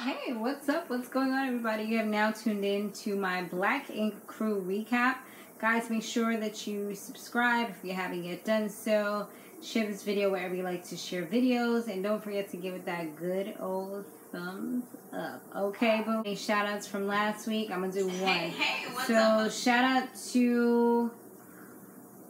Hey, what's up? What's going on, everybody? You have now tuned in to my Black Ink Crew recap. Guys, make sure that you subscribe if you haven't yet done so. Share this video wherever you like to share videos. And don't forget to give it that good old thumbs up. Okay, boom. Hey, shout outs from last week. I'm going to do one. So, shout out to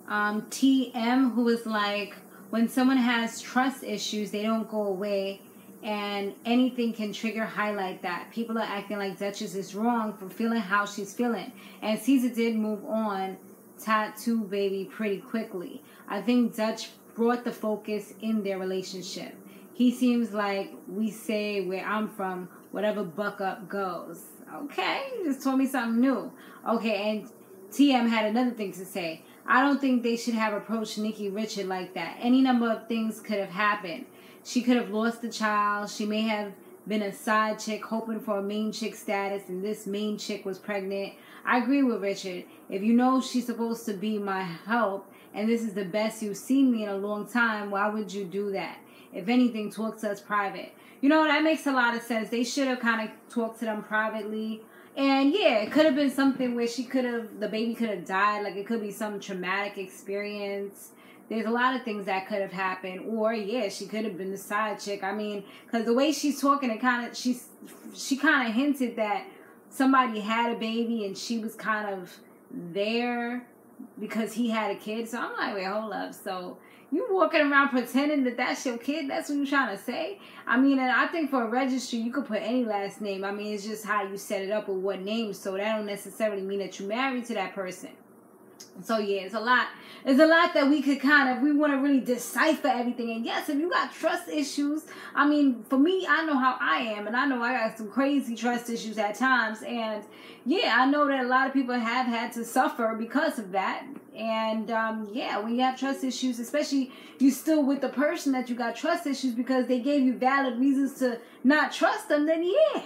TM, who was like, when someone has trust issues, they don't go away. And anything can trigger highlight that. People are acting like Duchess is wrong for feeling how she's feeling. And Cesar did move on, tattoo baby, pretty quickly. I think Dutch brought the focus in their relationship. He seems like we say where I'm from, whatever buck up goes. Okay, you just told me something new. Okay, and TM had another thing to say. I don't think they should have approached Nikki Richard like that. Any number of things could have happened. She could have lost the child. She may have been a side chick hoping for a main chick status, and this main chick was pregnant. I agree with Richard. If you know she's supposed to be my help, and this is the best you've seen me in a long time, why would you do that? If anything, talk to us private. You know, that makes a lot of sense. They should have kind of talked to them privately. And yeah, it could have been something where the baby could have died. Like, it could be some traumatic experience. There's a lot of things that could have happened. Or, yeah, she could have been the side chick. I mean, because the way she's talking, she kind of hinted that somebody had a baby and she was kind of there because he had a kid. So I'm like, wait, hold up. So you walking around pretending that that's your kid? That's what you're trying to say? I mean, and I think for a registry, you could put any last name. I mean, it's just how you set it up with what name. So that don't necessarily mean that you're married to that person. So yeah, it's a lot. It's a lot that we could we want to really decipher everything. And yes, if you got trust issues, I mean, for me, I know how I am, and I know I got some crazy trust issues at times. And yeah, I know that a lot of people have had to suffer because of that. And yeah, when you have trust issues, especially you still with the person that you got trust issues because they gave you valid reasons to not trust them, then yeah,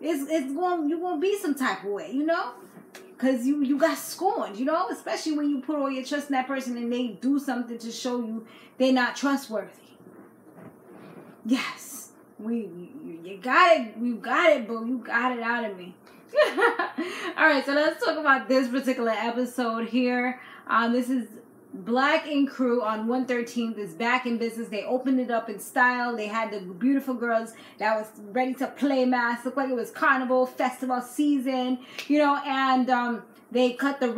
you're gonna be some type of way, you know. Because you got scorned, you know? Especially when you put all your trust in that person and they do something to show you they're not trustworthy. Yes. You got it. You got it, boo. You got it out of me. Alright, so let's talk about this particular episode here. This is Black Ink Crew on 113th is back in business. They opened it up in style. They had the beautiful girls that was ready to play mass. Looked like it was carnival festival season, you know, and they had the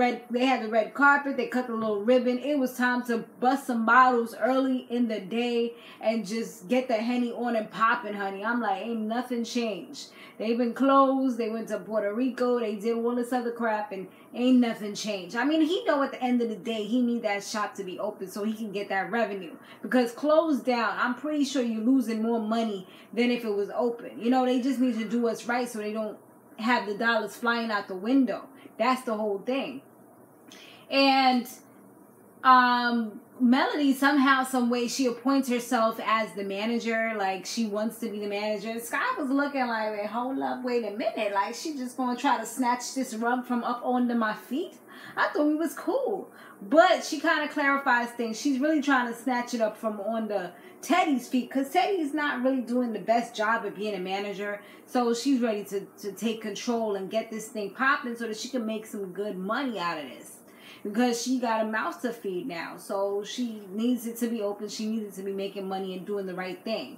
red carpet. They cut the little ribbon. It was time to bust some bottles early in the day and just get the Henny on and popping, honey. I'm like, ain't nothing changed. They've been closed. They went to Puerto Rico. They did all this other crap and ain't nothing changed. I mean, he know at the end of the day, he need that shop to be open so he can get that revenue. Because closed down, I'm pretty sure you're losing more money than if it was open. You know, they just need to do what's right so they don't have the dollars flying out the window. That's the whole thing. And Melody, somehow, some way, she appoints herself as the manager. Like, she wants to be the manager. Sky was looking like, wait, hold up, wait a minute. Like, she just going to try to snatch this rug from up under my feet? I thought we was cool. But she kind of clarifies things. She's really trying to snatch it up from under Teddy's feet. Because Teddy's not really doing the best job of being a manager. So she's ready to take control and get this thing popping so that she can make some good money out of this. Because she got a mouth to feed now. So she needs it to be open. She needs it to be making money and doing the right thing.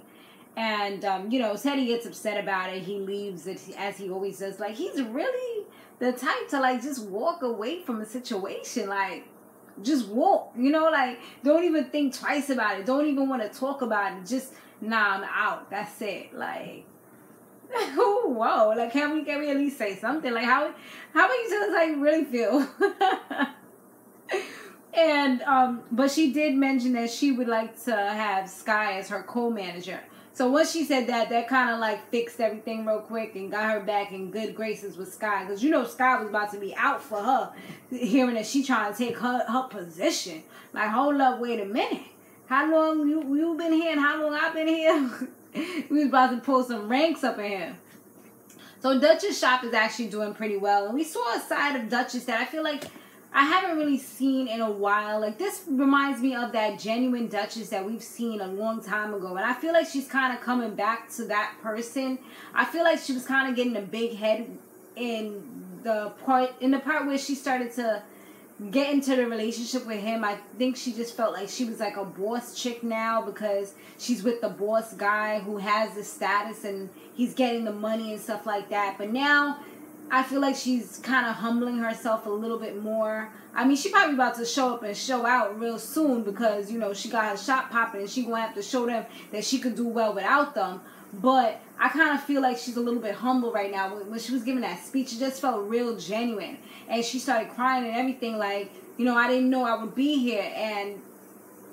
And, you know, Teddy gets upset about it. He leaves it, as he always does. Like, he's really the type to, like, just walk away from a situation. Like, just walk. You know, like, don't even think twice about it. Don't even want to talk about it. Just, nah, I'm out. That's it. Like, whoa. Like, can we at least say something? Like, how about you tell us how you really feel? And but she did mention that she would like to have Sky as her co-manager. So once she said that, that kind of like fixed everything real quick and got her back in good graces with Sky. Because you know Sky was about to be out for her, hearing that she trying to take her position. Like, hold up, wait a minute. How long you been here and how long I've been here? We was about to pull some ranks up in here. So Duchess shop is actually doing pretty well. And we saw a side of Duchess that I feel like I haven't really seen in a while. Like, this reminds me of that genuine Duchess that we've seen a long time ago. And I feel like she's kind of coming back to that person. I feel like she was kind of getting a big head in the part where she started to get into the relationship with him. I think she just felt like she was like a boss chick now because she's with the boss guy who has the status and he's getting the money and stuff like that. But now I feel like she's kind of humbling herself a little bit more. I mean, she probably about to show up and show out real soon because, you know, she got her shop popping and she going to have to show them that she could do well without them. But I kind of feel like she's a little bit humble right now. When she was giving that speech, it just felt real genuine. And she started crying and everything like, you know, I didn't know I would be here. And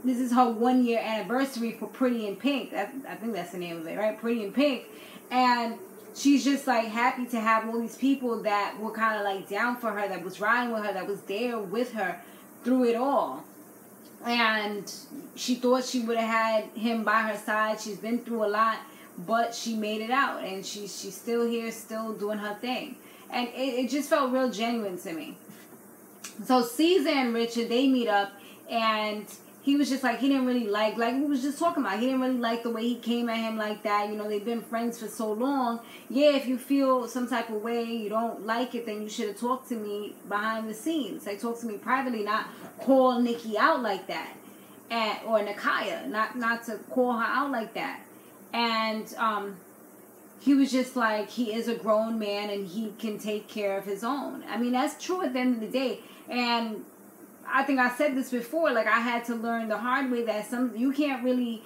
this is her 1-year anniversary for Pretty in Pink. I think that's the name of it, right? Pretty in Pink. And she's just like happy to have all these people that were kind of like down for her, that was riding with her, that was there with her through it all. And she thought she would have had him by her side. She's been through a lot, but she made it out. And she's still here, still doing her thing. And it just felt real genuine to me. So Cesar and Richard, they meet up, and he was just like, he didn't really like we was just talking about, he didn't really like the way he came at him like that. You know, they've been friends for so long. Yeah, if you feel some type of way, you don't like it, then you should have talked to me behind the scenes. Like, talk to me privately, not call Nikki out like that. Or Nakaya, not to call her out like that. And he was just like, he is a grown man and he can take care of his own. I mean, that's true at the end of the day. And I think I said this before, like, I had to learn the hard way that you can't really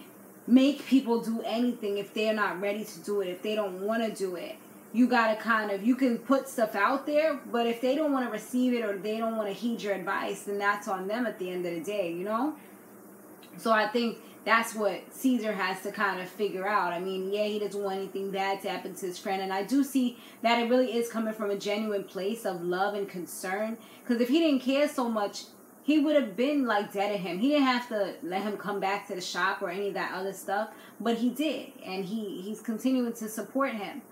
make people do anything if they're not ready to do it, if they don't want to do it. You gotta you can put stuff out there, but if they don't want to receive it or they don't want to heed your advice, then that's on them at the end of the day, you know? So I think that's what Cesar has to kind of figure out. I mean, yeah, he doesn't want anything bad to happen to his friend. And I do see that it really is coming from a genuine place of love and concern. Because if he didn't care so much, he would have been like dead to him. He didn't have to let him come back to the shop or any of that other stuff. But he did. And he's continuing to support him.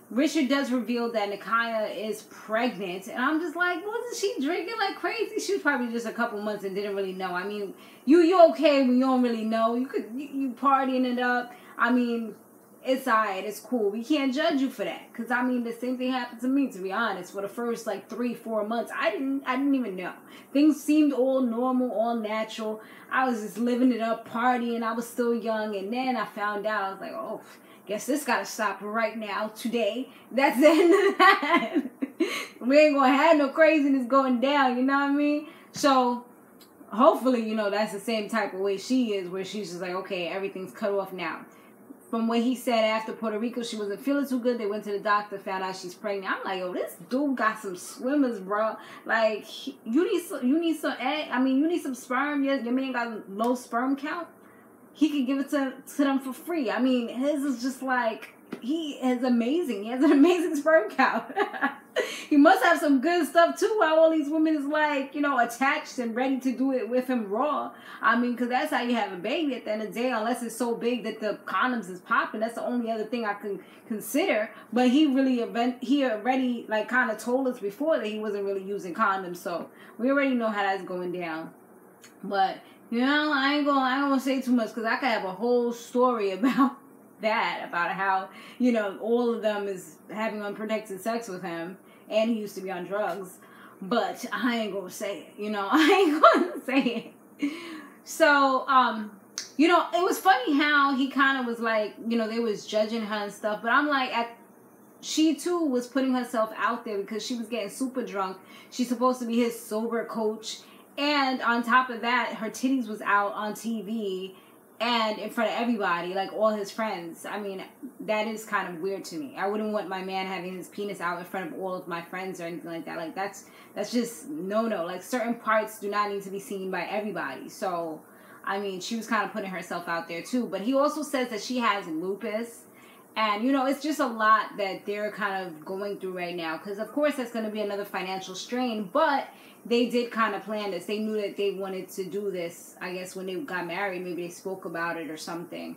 Richard does reveal that Nakaya is pregnant, and I'm just like, wasn't she drinking like crazy? She was probably just a couple months and didn't really know. I mean, you okay when you don't really know. You partying it up. I mean, it's alright, it's cool. We can't judge you for that, because I mean, the same thing happened to me, to be honest. For the first like 3-4 months, I didn't even know. Things seemed all normal, all natural. I was just living it up, partying. I was still young, and then I found out. I was like, oh, guess this gotta stop right now, today. That's the end of that. We ain't gonna have no craziness going down, you know what I mean? So, hopefully, you know, that's the same type of way she is, where she's just like, okay, everything's cut off now. From what he said, after Puerto Rico, she wasn't feeling too good. They went to the doctor, found out she's pregnant. I'm like, yo, this dude got some swimmers, bro. Like, you need some egg. I mean, you need some sperm. Your man got a low sperm count. He could give it to them for free. I mean, his is just like, he is amazing. He has an amazing sperm count. He must have some good stuff too, while all these women is like, you know, attached and ready to do it with him raw. I mean, because that's how you have a baby at the end of the day, unless it's so big that the condoms is popping. That's the only other thing I can consider. But he already like kind of told us before that he wasn't really using condoms. So we already know how that's going down. But you know, I ain't gonna say too much, because I could have a whole story about that, about how, you know, all of them is having unprotected sex with him, and he used to be on drugs. But I ain't gonna say it, you know, I ain't gonna say it. So, you know, it was funny how he kind of was like, you know, they was judging her and stuff, but I'm like, she too was putting herself out there because she was getting super drunk. She's supposed to be his sober coach. And on top of that, her titties was out on TV and in front of everybody, like all his friends. I mean, that is kind of weird to me. I wouldn't want my man having his penis out in front of all of my friends or anything like that. Like, that's just no. Like, certain parts do not need to be seen by everybody. So, I mean, she was kind of putting herself out there too. But he also says that she has lupus. And, you know, it's just a lot that they're kind of going through right now. Because, of course, that's going to be another financial strain. But they did kind of plan this. They knew that they wanted to do this. I guess when they got married, maybe they spoke about it or something.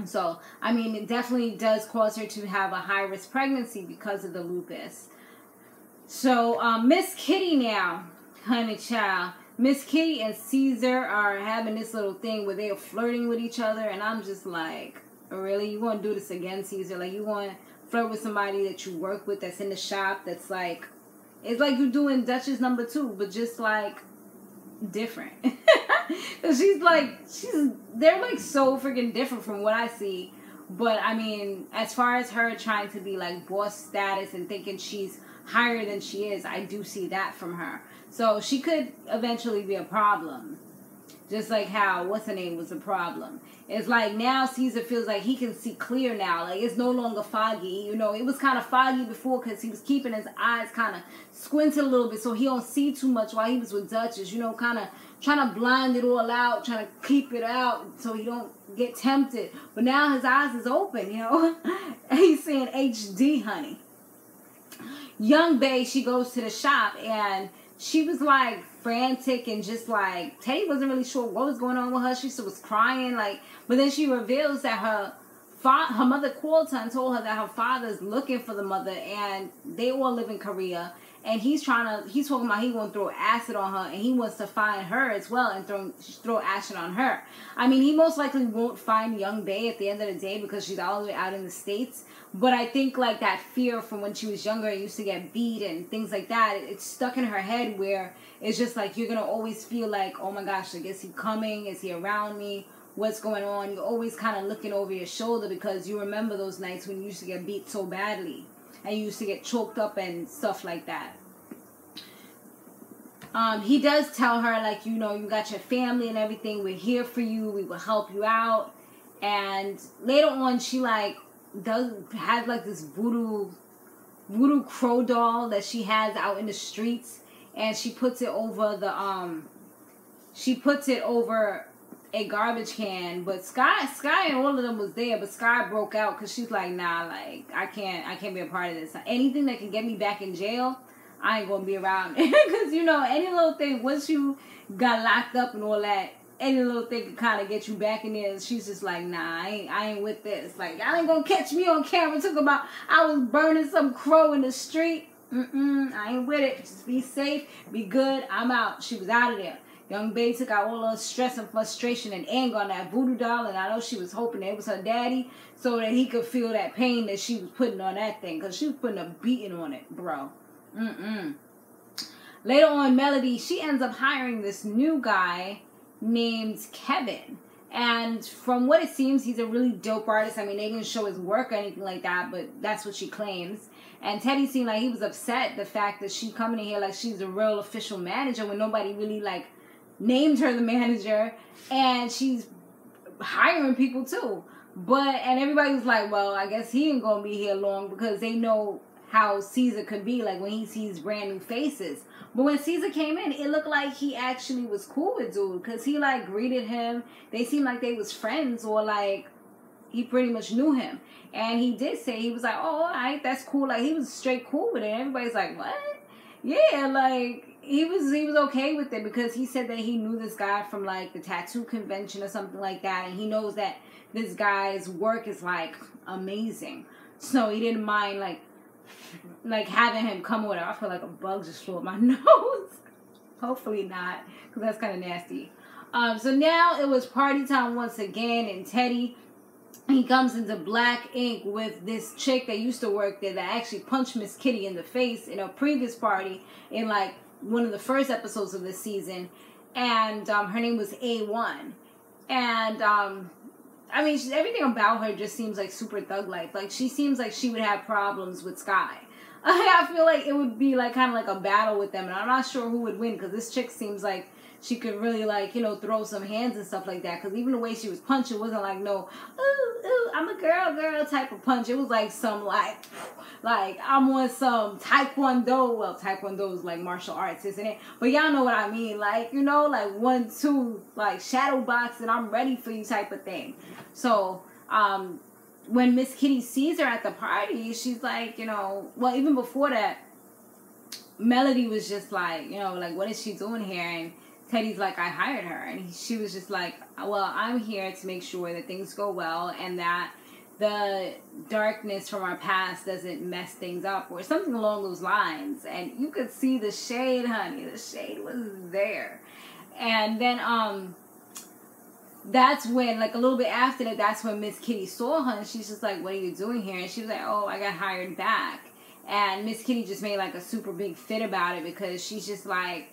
So, I mean, it definitely does cause her to have a high-risk pregnancy because of the lupus. So, Miss Kitty now. Honey child. Miss Kitty and Cesar are having this little thing where they are flirting with each other, and I'm just like, really? You want to do this again, Cesar? Like, you want to flirt with somebody that you work with that's in the shop that's like, it's like you doing Dutchess #2, but just like different. They're like so freaking different from what I see. But I mean, as far as her trying to be like boss status and thinking she's higher than she is, I do see that from her. So she could eventually be a problem. Just like how, what's her name, was a problem. It's like now Cesar feels like he can see clear now. Like it's no longer foggy. You know, it was kind of foggy before because he was keeping his eyes kind of squinted a little bit so he don't see too much while he was with Duchess. You know, kind of trying to blind it all out, trying to keep it out so he don't get tempted. But now his eyes is open, you know. He's seeing HD, honey. Young Bae, she goes to the shop and she was like frantic and just like, Teddy wasn't really sure what was going on with her. She was crying, like, but then she reveals that her mother called her and told her that her father's looking for the mother and they all live in Korea. And he's talking about he going to throw acid on her and he wants to find her as well and throw acid on her. I mean, he most likely won't find young Bae at the end of the day because she's all the way out in the States. But I think like that fear from when she was younger and used to get beat and things like that, it's stuck in her head where it's just like you're going to always feel like, oh my gosh, like, is he coming? Is he around me? What's going on? You're always kind of looking over your shoulder because you remember those nights when you used to get beat so badly. And you used to get choked up and stuff like that. He does tell her, like, you know, you got your family and everything. We're here for you. We will help you out. And later on, she, like, has, like, this voodoo crow doll that she has out in the streets. And she puts it over a garbage can, but Sky and all of them was there, but Sky broke out because she's like, nah, like I can't be a part of this. Anything that can get me back in jail, I ain't gonna be around. Because you know, any little thing, once you got locked up and all that, any little thing can kind of get you back in there. And she's just like, nah, I ain't with this. Like, y'all ain't gonna catch me on camera talking about I was burning some crow in the street. I ain't with it. Just be safe, be good. I'm out. She was out of there. Young Bae took out all her stress and frustration and anger on that voodoo doll, and I know she was hoping that it was her daddy so that he could feel that pain that she was putting on that thing, because she was putting a beating on it, bro. Later on, Melody, she ends up hiring this new guy named Kevin, and from what it seems, he's a really dope artist. I mean, they didn't show his work or anything like that, but that's what she claims. And Teddy seemed like he was upset the fact that she coming in here like she's a real official manager when nobody really, like, named her the manager, and she's hiring people too. And everybody was like, well, I guess he ain't gonna be here long, because they know how Cesar could be, like when he sees brand new faces. But when Cesar came in, it looked like he actually was cool with dude, because he like greeted him. They seemed like they was friends, or like he pretty much knew him. And he did say, he was like, oh, all right, that's cool. Like, he was straight cool with it. And everybody's like, what? Yeah, like, he was okay with it, because he said that he knew this guy from like the tattoo convention or something like that, and he knows that this guy's work is like amazing, so he didn't mind like having him come with her. I feel like a bug just flew up my nose. Hopefully not, because that's kind of nasty. So now it was party time once again, and Teddy, he comes into black ink with this chick that used to work there that actually punched Miss Kitty in the face in a previous party in like one of the first episodes of this season, and her name was A1, and I mean, everything about her just seems like super thug life. Like, she seems like she would have problems with Sky. I feel like it would be like kind of like a battle with them, and I'm not sure who would win, because this chick seems like she could really, like, you know, throw some hands and stuff like that. Because even the way she was punching wasn't like no, ooh, I'm a girl type of punch. It was like some, like I'm on some taekwondo. Well, taekwondo is like martial arts, isn't it? But y'all know what I mean. Like, you know, like 1, 2, like shadow boxing, I'm ready for you type of thing. So, when Miss Kitty sees her at the party, she's like, you know, well, even before that, Melody was just like, you know, like, what is she doing here? And Teddy's like, I hired her. And she was just like, well, I'm here to make sure that things go well and that the darkness from our past doesn't mess things up or something along those lines. And you could see the shade, honey. The shade was there. And then that's when, like a little bit after that, that's when Miss Kitty saw her, and she's just like, what are you doing here? And she was like, oh, I got hired back. And Miss Kitty just made like a super big fit about it, because she's just like,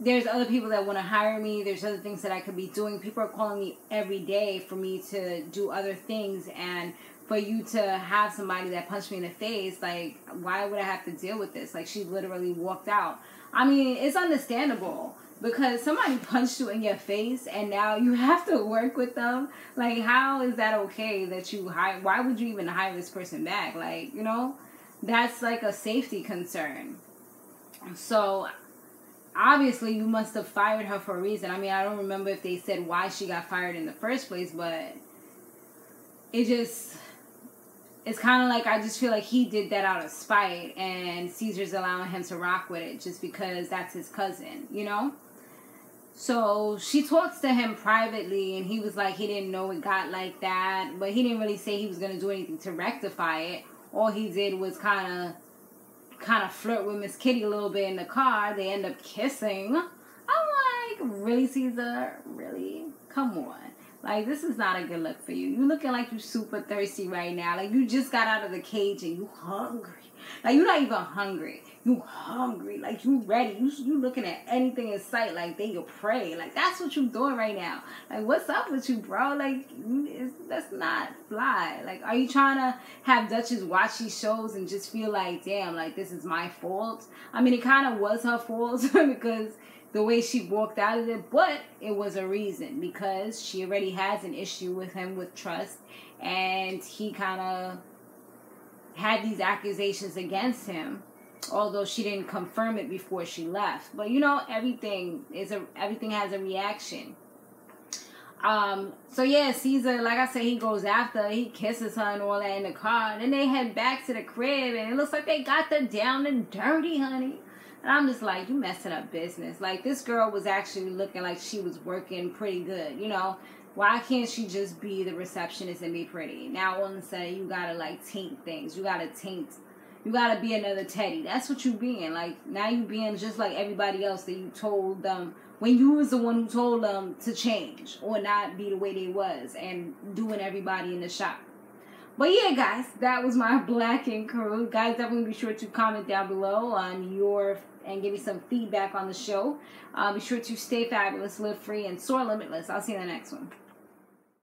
there's other people that want to hire me. There's other things that I could be doing. People are calling me every day for me to do other things, and for you to have somebody that punched me in the face, like, why would I have to deal with this? Like, she literally walked out. I mean, it's understandable, because somebody punched you in your face and now you have to work with them. Like, how is that okay that you hire? Why would you even hire this person back? Like, you know, that's like a safety concern. So obviously you must have fired her for a reason. I mean, I don't remember if they said why she got fired in the first place, but it's kind of like, I just feel like he did that out of spite, and Caesar's allowing him to rock with it just because that's his cousin, you know? So she talks to him privately, and he was like, he didn't know it got like that, but he didn't really say he was going to do anything to rectify it. All he did was kind of flirt with Miss Kitty a little bit in the car. They end up kissing. I'm like, really, Cesar? Really? Come on. Like, this is not a good look for you. You looking like you super thirsty right now. Like, you just got out of the cage and you hungry. Like, you're not even hungry. You hungry. Like, you ready. You looking at anything in sight like they your prey. Like, that's what you doing right now. Like, what's up with you, bro? Like, that's not fly. Like, are you trying to have Duchess watch these shows and just feel like, damn, like, this is my fault? I mean, it kind of was her fault because the way she walked out of it, but it was a reason, because she already has an issue with him with trust, and he kind of had these accusations against him, although she didn't confirm it before she left. But you know, everything has a reaction. So yeah, Cesar, like I said, he goes after her, he kisses her and all that in the car, and then they head back to the crib, and it looks like they got the down and dirty, honey. And I'm just like, you messing up business. Like, this girl was actually looking like she was working pretty good, you know. Why can't she just be the receptionist and be pretty? Now, all of a sudden, you gotta, like, taint things. You gotta be another Teddy. That's what you being. Like, now you being just like everybody else that you told them, when you was the one who told them to change or not be the way they was, and doing everybody in the shop. But yeah, guys, that was my Black and Crew. Guys, definitely be sure to comment down below on and give me some feedback on the show. Be sure to stay fabulous, live free, and soar limitless. I'll see you in the next one.